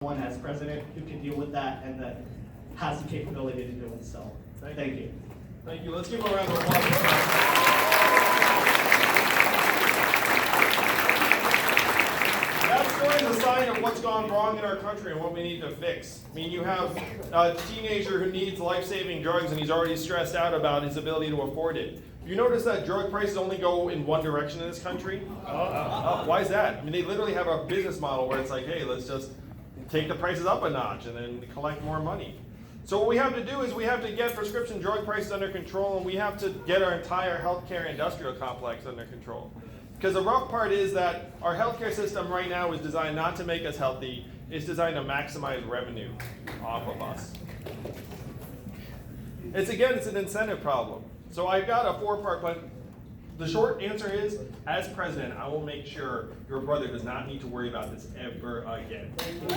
one as president who can deal with that and that has the capability to do it. So, thank you. Thank you. Let's give him a round of applause. That story is a sign of what's gone wrong in our country and what we need to fix. I mean, you have a teenager who needs life-saving drugs and he's already stressed out about his ability to afford it. You notice that drug prices only go in one direction in this country? Why is that? I mean, they literally have a business model where it's like, hey, let's just take the prices up a notch and then collect more money. So what we have to do is we have to get prescription drug prices under control, and we have to get our entire healthcare industrial complex under control. Because the rough part is that our healthcare system right now is designed not to make us healthy, it's designed to maximize revenue off of us. It's an incentive problem. So I've got a four-part plan. The short answer is, as president, I will make sure your brother does not need to worry about this ever again. So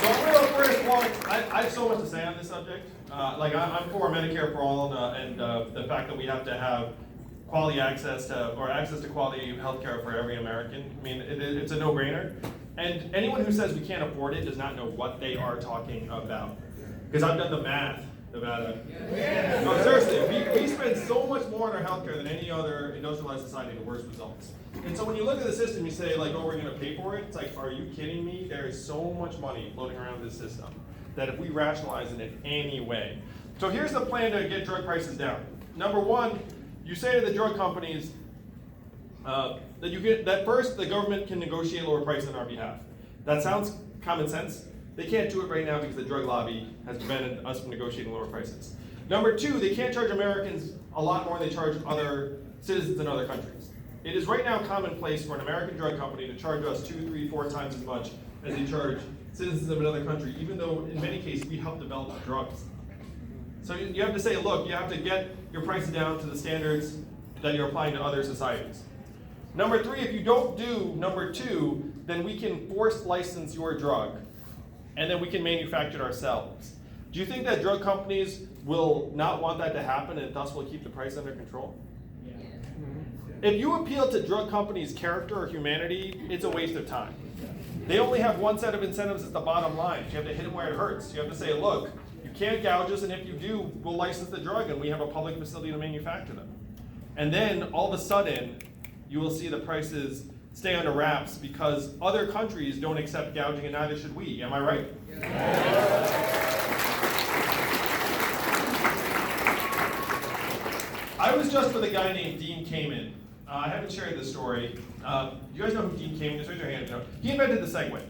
I'm going to first walk. I have so much to say on this subject. I'm for Medicare for all and the fact that we have to have quality access to quality health care for every American. I mean, it's a no-brainer. And anyone who says we can't afford it does not know what they are talking about. Because I've done the math about it. Yeah. No, seriously, we spend so much more on our healthcare than any other industrialized society to worse results. And so when you look at the system, you say, like, oh, we're going to pay for it. It's like, are you kidding me? There is so much money floating around this system that if we rationalize it in any way. So here's the plan to get drug prices down. Number one, you say to the drug companies that first the government can negotiate lower prices on our behalf. That sounds common sense. They can't do it right now because the drug lobby has prevented us from negotiating lower prices. Number two, they can't charge Americans a lot more than they charge other citizens in other countries. It is right now commonplace for an American drug company to charge us 2, 3, 4 times as much as they charge citizens of another country, even though in many cases we help develop the drugs. So you have to say, look, you have to get your prices down to the standards that you're applying to other societies. Number three, if you don't do number two, then we can force license your drug, and then we can manufacture it ourselves. Do you think that drug companies will not want that to happen and thus will keep the price under control? Yeah. If you appeal to drug companies' character or humanity, it's a waste of time. They only have one set of incentives at the bottom line. You have to hit them where it hurts. You have to say, look, you can't gouge us, and if you do, we'll license the drug and we have a public facility to manufacture them. And then all of a sudden, you will see the prices stay under wraps because other countries don't accept gouging and neither should we. Am I right? Yeah. I was just with a guy named Dean Kamen. I haven't shared this story. You guys know who Dean Kamen is? Raise your hand. He invented the Segway.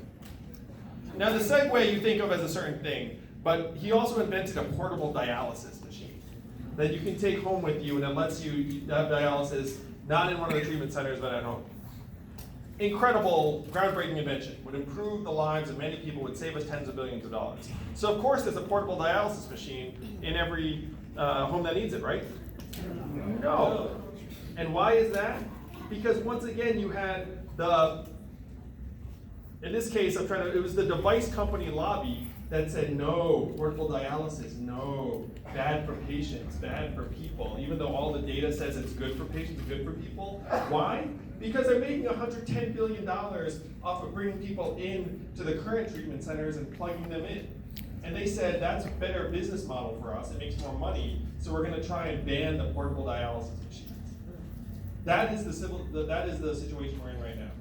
Now the Segway you think of as a certain thing, but he also invented a portable dialysis machine that you can take home with you, and it lets you have dialysis not in one of the treatment centers, but at home. Incredible, groundbreaking invention. Would improve the lives of many people, would save us tens of billions of dollars. So of course there's a portable dialysis machine in every home that needs it, right? No. And why is that? Because once again you had in this case it was the device company lobby that said no, portable dialysis, no, bad for patients, bad for people, even though all the data says it's good for patients, good for people. Why? Because they're making $110 billion off of bringing people in to the current treatment centers and plugging them in. And they said that's a better business model for us, it makes more money, so we're going to try and ban the portable dialysis machines. That is the situation we're in right now.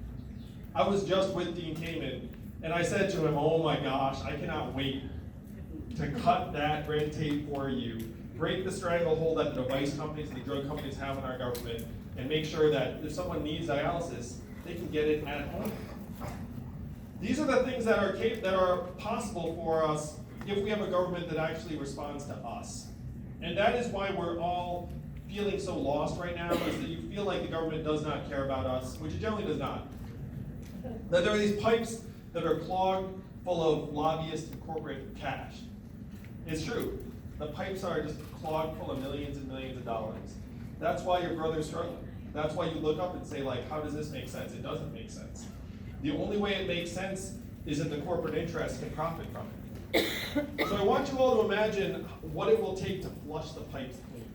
I was just with Dean Kamen, and I said to him, oh my gosh, I cannot wait to cut that red tape for you, break the stranglehold that the device companies and the drug companies have in our government, and make sure that if someone needs dialysis, they can get it at home. These are the things that are possible for us if we have a government that actually responds to us. And that is why we're all feeling so lost right now, is that you feel like the government does not care about us, which it generally does not. That there are these pipes that are clogged full of lobbyist and corporate cash. It's true. The pipes are just clogged full of millions and millions of dollars. That's why your brother's struggling. That's why you look up and say, like, how does this make sense? It doesn't make sense. The only way it makes sense is if the corporate interests can profit from it. So I want you all to imagine what it will take to flush the pipes clean.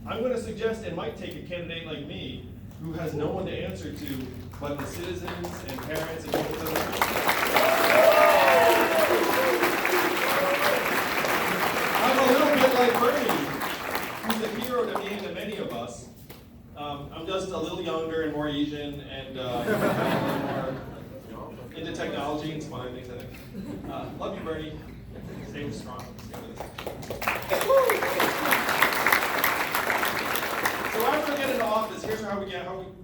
I'm going to suggest it might take a candidate like me who has no one to answer to but the citizens and parents and people that are. I'm a little bit like Bernie, who's a hero to me and to many of us. I'm just a little younger and more Asian and a little more into technology and some other things, I think. Love you, Bernie. Stay strong. Stay with us. So after we get into office, here's how we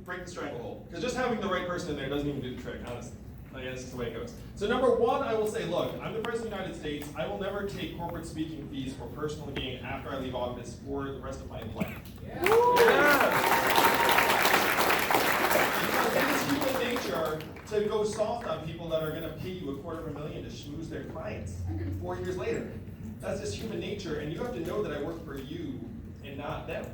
break the stranglehold. Because just having the right person in there doesn't even do the trick, honestly. I guess that's the way it goes. So number one, I will say, look, I'm the President of the United States. I will never take corporate speaking fees for personal gain after I leave office for the rest of my life. Yeah. Because it is human nature to go soft on people that are going to pay you $250,000 to schmooze their clients 4 years later. That's just human nature, and you have to know that I work for you and not them.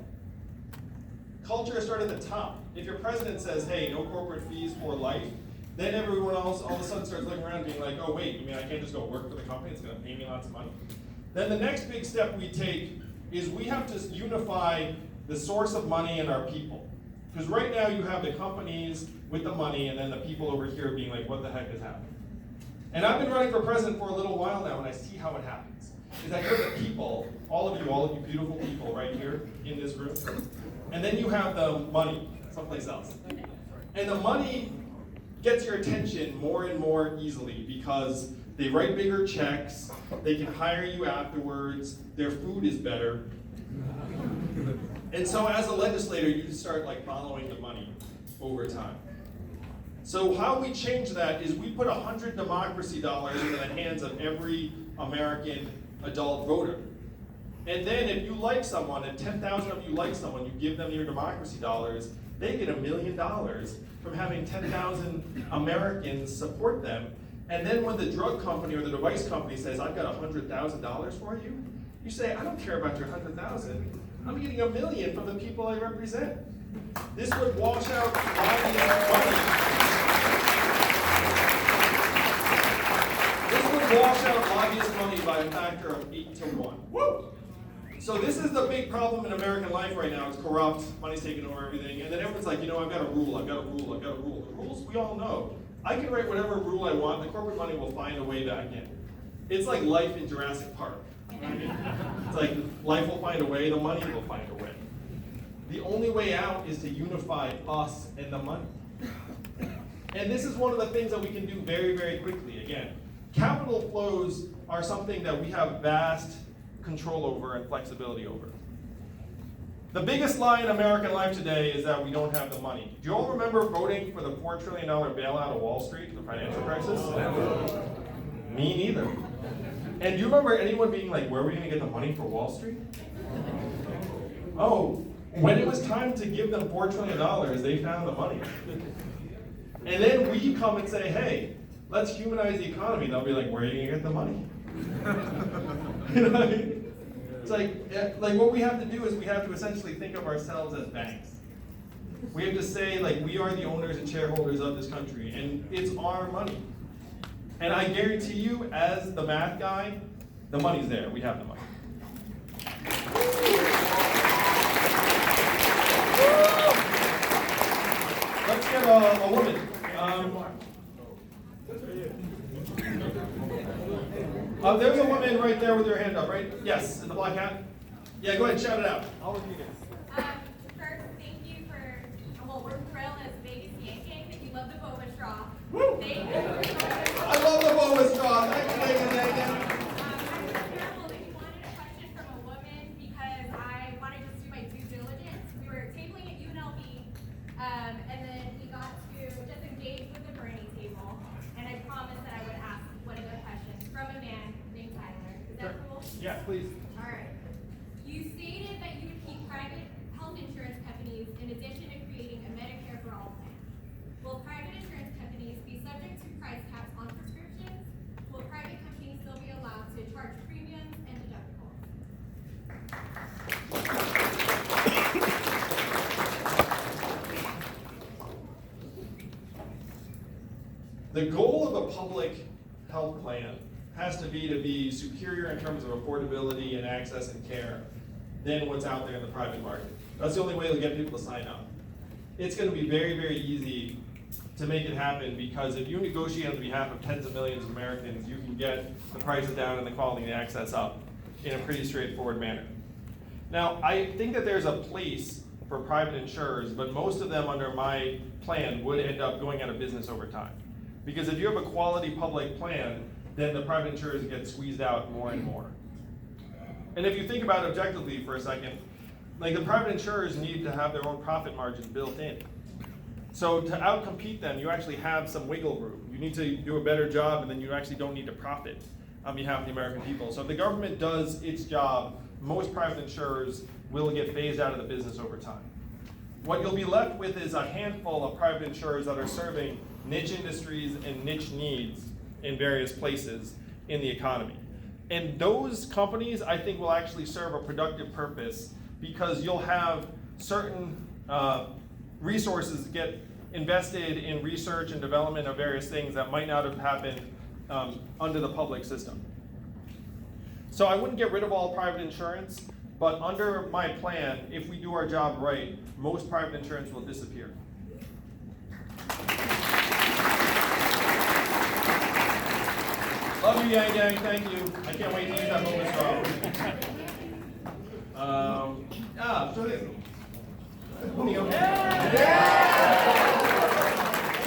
Culture started at the top. If your president says, hey, no corporate fees for life, then everyone else all of a sudden starts looking around being like, oh wait, you mean I can't just go work for the company, it's going to pay me lots of money? Then the next big step we take is we have to unify the source of money and our people. Because right now you have the companies with the money and then the people over here being like, what the heck is happening? And I've been running for president for a little while now and I see how it happens. Is that you have the people, all of you beautiful people right here in this room, and then you have the money someplace else. And the money gets your attention more and more easily because they write bigger checks, they can hire you afterwards, their food is better. And so as a legislator, you just start like following the money over time. So how we change that is we put 100 democracy dollars into the hands of every American adult voter. And then if you like someone, and 10,000 of you like someone, you give them your democracy dollars, they get $1 million from having 10,000 Americans support them. And then when the drug company or the device company says, I've got $100,000 for you, you say, I don't care about your 100,000. I'm getting $1 million from the people I represent. This would wash out lobbyist money. This would wash out lobbyist money by a factor of 8 to 1. Woo! So this is the big problem in American life right now. It's corrupt, money's taking over everything, and then everyone's like, I've got a rule, I've got a rule, I've got a rule. The rules, we all know. I can write whatever rule I want, the corporate money will find a way back in. It's like life in Jurassic Park. It's like life will find a way, the money will find a way. The only way out is to unify us and the money. And this is one of the things that we can do very, very quickly. Again, capital flows are something that we have vast control over and flexibility over. The biggest lie in American life today is that we don't have the money. Do you all remember voting for the $4 trillion bailout of Wall Street, the financial crisis? Me neither. And do you remember anyone being like, where are we going to get the money for Wall Street? Oh, when it was time to give them $4 trillion, they found the money. And then we come and say, hey, let's humanize the economy. They'll be like, where are you going to get the money? You know what I mean? It's like what we have to do is we have to essentially think of ourselves as banks. We have to say, like, we are the owners and shareholders of this country, and it's our money. And I guarantee you, as the math guy, the money's there. We have the money. Let's get a woman. There's a woman right there with her hand up, right? Yes, in the black hat. Yeah, go ahead, shout it out. I'll repeat it. First, thank you for, we're thrilled as Vegas Yankee that you love the boba straw. Woo! Thank you. I love the boba straw. Thank you, Vegas Yankee. I was careful that you wanted a question from a woman because I wanted to do my due diligence. We were tabling at UNLV, and then we got to just engage with the Bernie table, and I promised that I would ask one of the questions from a man named Tyler. Is that cool? Yeah, please. All right. You stated that you would keep private health insurance companies in addition to creating a Medicare for all plan. Will private insurance companies be subject to price caps on prescriptions? Will private companies still be allowed to charge premiums and deductibles? The goal of a public health plan has to be superior in terms of affordability and access and care than what's out there in the private market. That's the only way to get people to sign up. it's going to be very, very easy to make it happen, because if you negotiate on behalf of tens of millions of Americans, you can get the prices down and the quality and the access up in a pretty straightforward manner. Now, I think that there's a place for private insurers, but most of them under my plan would end up going out of business over time. Because if you have a quality public plan, then the private insurers get squeezed out more and more. And if you think about it objectively for a second, like the private insurers need to have their own profit margin built in. So to outcompete them, you actually have some wiggle room. You need to do a better job, and then you actually don't need to profit on behalf of the American people. So if the government does its job, most private insurers will get phased out of the business over time. What you'll be left with is a handful of private insurers that are serving niche industries and niche needs in various places in the economy. And those companies, I think, will actually serve a productive purpose, because you'll have certain resources get invested in research and development of various things that might not have happened under the public system. So I wouldn't get rid of all private insurance, but under my plan, if we do our job right, most private insurance will disappear. Love you, Yang Yang, thank you. I can't wait to use that moment straw. So this. You're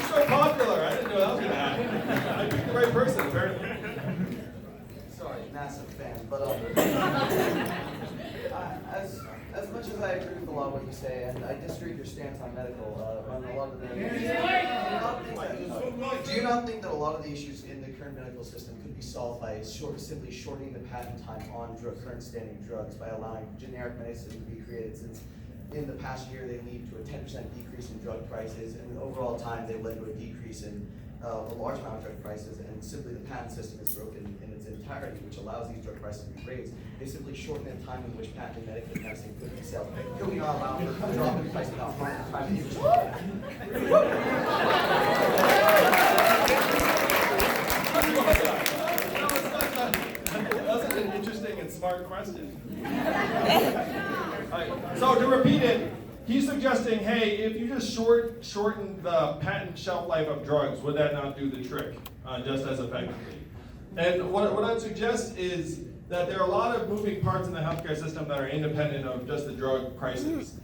so popular, I didn't know that was gonna happen. I picked the right person, apparently. Sorry, massive fan, but as much as I agree with a lot of what you say, and I disagree with your stance on medical, on a lot of the do you not think that a lot of the issues in the current medical system could be solved by simply shortening the patent time on current standing drugs by allowing generic medicine to be created, since in the past year they lead to a 10% decrease in drug prices, and overall time they led to a decrease in a large amount of drug prices, and simply the patent system is broken in its entirety, which allows these drug prices to be raised. They simply shorten the time in which patented medical medicine could be sold. Could we not allow for a drop in price without harming the private industry? That's an interesting and smart question. So to repeat it, he's suggesting, hey, if you just shorten the patent shelf life of drugs, would that not do the trick just as effectively? And what I'd suggest is that there are a lot of moving parts in the healthcare system that are independent of just the drug prices.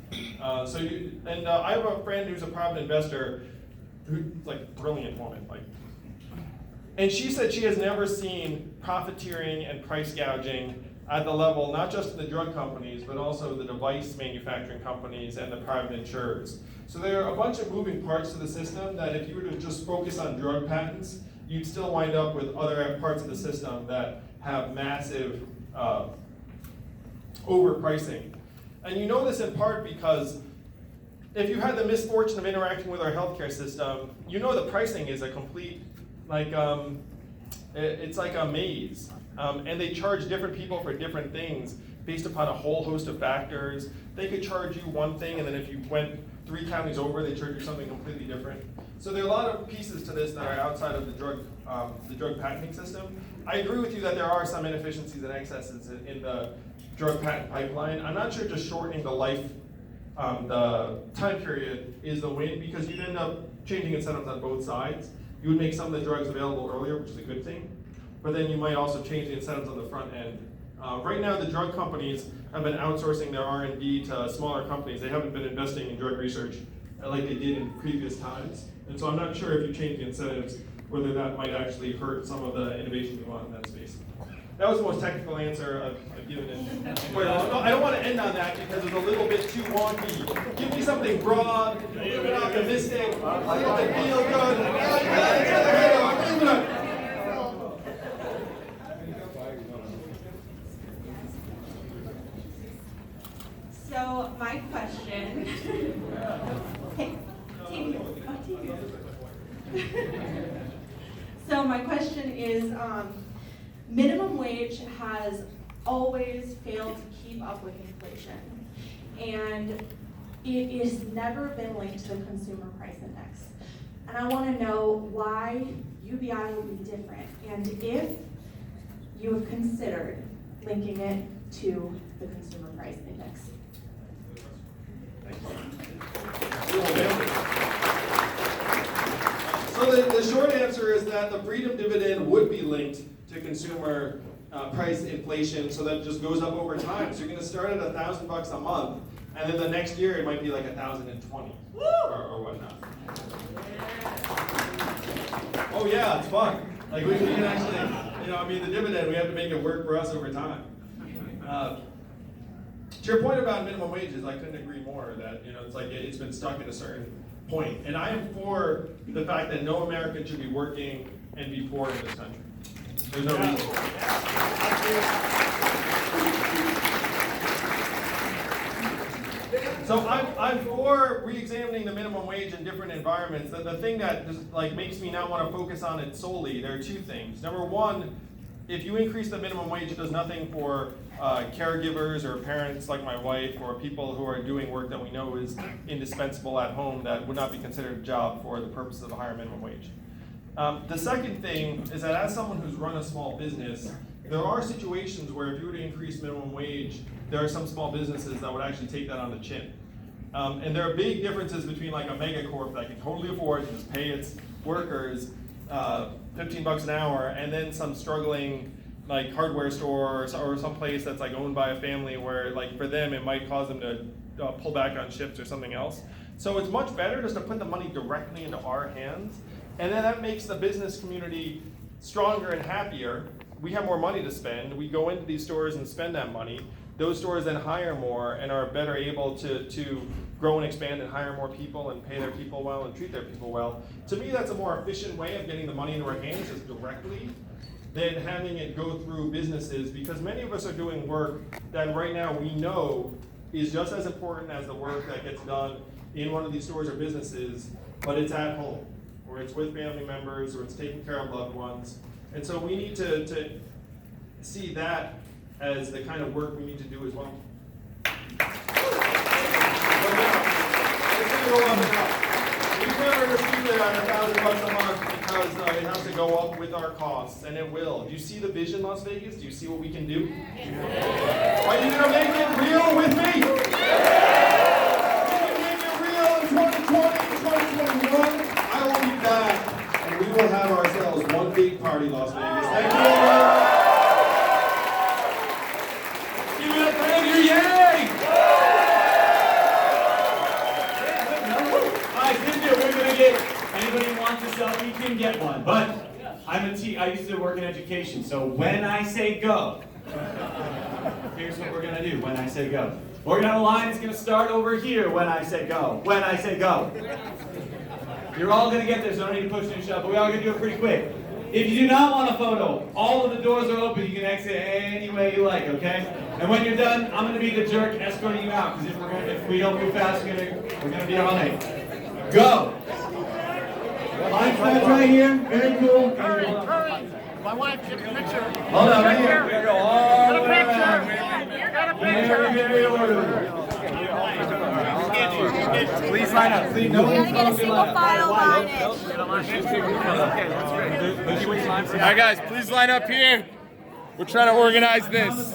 I have a friend who's a private investor, who's like brilliant woman, and she said she has never seen profiteering and price gouging at the level, not just of the drug companies, but also the device manufacturing companies and the private insurers. So there are a bunch of moving parts to the system that if you were to just focus on drug patents, you'd still wind up with other parts of the system that have massive overpricing. And you know this in part because if you had the misfortune of interacting with our healthcare system, you know the pricing is a complete, it's like a maze. And they charge different people for different things based upon a whole host of factors. They could charge you one thing, and then if you went 3 counties over, they charge you something completely different. So there are a lot of pieces to this that are outside of the drug patenting system. I agree with you that there are some inefficiencies and excesses in the drug patent pipeline. I'm not sure just shortening the life, the time period is the win, because you'd end up changing incentives on both sides. You would make some of the drugs available earlier, which is a good thing, but then you might also change the incentives on the front end. Right now, the drug companies have been outsourcing their R&D to smaller companies. They haven't been investing in drug research like they did in previous times. And so I'm not sure if you change the incentives, whether that might actually hurt some of the innovation we want in that space. That was the most technical answer I've given it. No, I don't want to end on that because it's a little bit too wonky. Give me something broad, a little bit optimistic, something feel good. So my question, so my question is, minimum wage has always failed to keep up with inflation, and it has never been linked to the consumer price index. And I want to know why UBI will be different, and if you have considered linking it to the consumer price index. Thank you. So the short answer is that the freedom dividend would be linked to consumer price inflation, so that it just goes up over time. So you're going to start at $1,000 a month, and then the next year it might be like 1,020 or whatnot. Oh yeah, it's fun. Like we can actually, the dividend, we have to make it work for us over time. To your point about minimum wages, I couldn't agree more that, it's like it's been stuck at a certain point. And I am for the fact that no American should be working and be poor in this country. There's no reason. So I'm for re-examining the minimum wage in different environments. The thing that just makes me not want to focus on it solely, there are two things. Number one, if you increase the minimum wage, it does nothing for caregivers or parents like my wife or people who are doing work that we know is indispensable at home that would not be considered a job for the purpose of a higher minimum wage. The second thing is that as someone who's run a small business, there are situations where if you were to increase minimum wage, there are some small businesses that would actually take that on the chin. And there are big differences between like a megacorp that can totally afford to just pay its workers $15 an hour, and then some struggling like hardware store or some place that's like owned by a family where like for them it might cause them to pull back on shifts or something else. So it's much better just to put the money directly into our hands, and then that makes the business community stronger and happier. We have more money to spend. We go into these stores and spend that money. Those stores then hire more and are better able to grow and expand and hire more people and pay their people well and treat their people well. To me, that's a more efficient way of getting the money into our hands just directly than having it go through businesses, because many of us are doing work that right now we know is just as important as the work that gets done in one of these stores or businesses, but it's at home, or it's with family members, or it's taking care of loved ones. And so we need to see that as the kind of work we need to do as well. But now, it's going to go up and up. We've never received it at $1,000 a month because it has to go up with our costs, and it will. Do you see the vision, Las Vegas? Do you see what we can do? Are you going to make it real with me? We can make it real in 2020, 2021. I will be back, and we will have ourselves one big party, Las Vegas. Thank you all very much. Give it up for Andrew, yay! All right, good deal. We're gonna get, anybody who wants a selfie can get one, but I used to work in education, so when I say go, here's what we're gonna do when I say go. We're gonna have a line that's gonna start over here when I say go. When I say go. You're all gonna get there, so I don't need to push and shove, but we're all gonna do it pretty quick. If you do not want a photo, all of the doors are open. You can exit any way you like, okay? And when you're done, I'm gonna be the jerk escorting you out, because if we don't move fast, we're gonna be all night. Go! Line flags right here, very cool. Hurry! My wife, get a picture. Hold on, right here. We're gonna go all the way around. Got a picture. Very orderly. Please line up. Please, no one's Get a single file line in. All right, guys, please line up here. We're trying to organize this.